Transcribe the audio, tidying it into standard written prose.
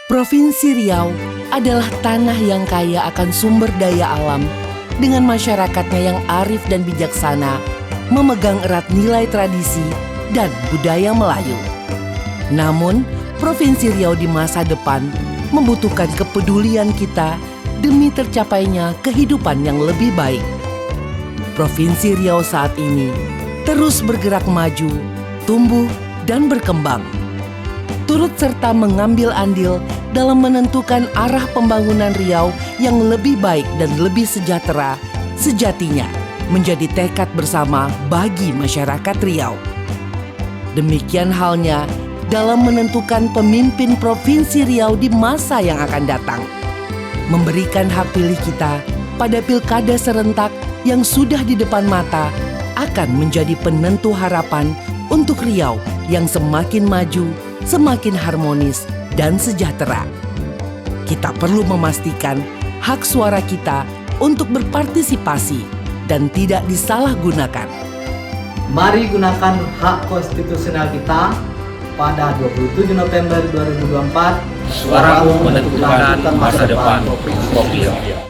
Provinsi Riau adalah tanah yang kaya akan sumber daya alam dengan masyarakatnya yang arif dan bijaksana, memegang erat nilai tradisi dan budaya Melayu. Namun, Provinsi Riau di masa depan membutuhkan kepedulian kita demi tercapainya kehidupan yang lebih baik. Provinsi Riau saat ini terus bergerak maju, tumbuh, dan berkembang. Turut serta mengambil andil dalam menentukan arah pembangunan Riau yang lebih baik dan lebih sejahtera, sejatinya menjadi tekad bersama bagi masyarakat Riau. Demikian halnya dalam menentukan pemimpin Provinsi Riau di masa yang akan datang. Memberikan hak pilih kita pada pilkada serentak yang sudah di depan mata akan menjadi penentu harapan untuk Riau yang semakin maju, semakin harmonis, dan sejahtera. Kita perlu memastikan hak suara kita untuk berpartisipasi dan tidak disalahgunakan. Mari gunakan hak konstitusional kita pada 27 November 2024. Suaramu menentukan masa depan Provinsi Riau.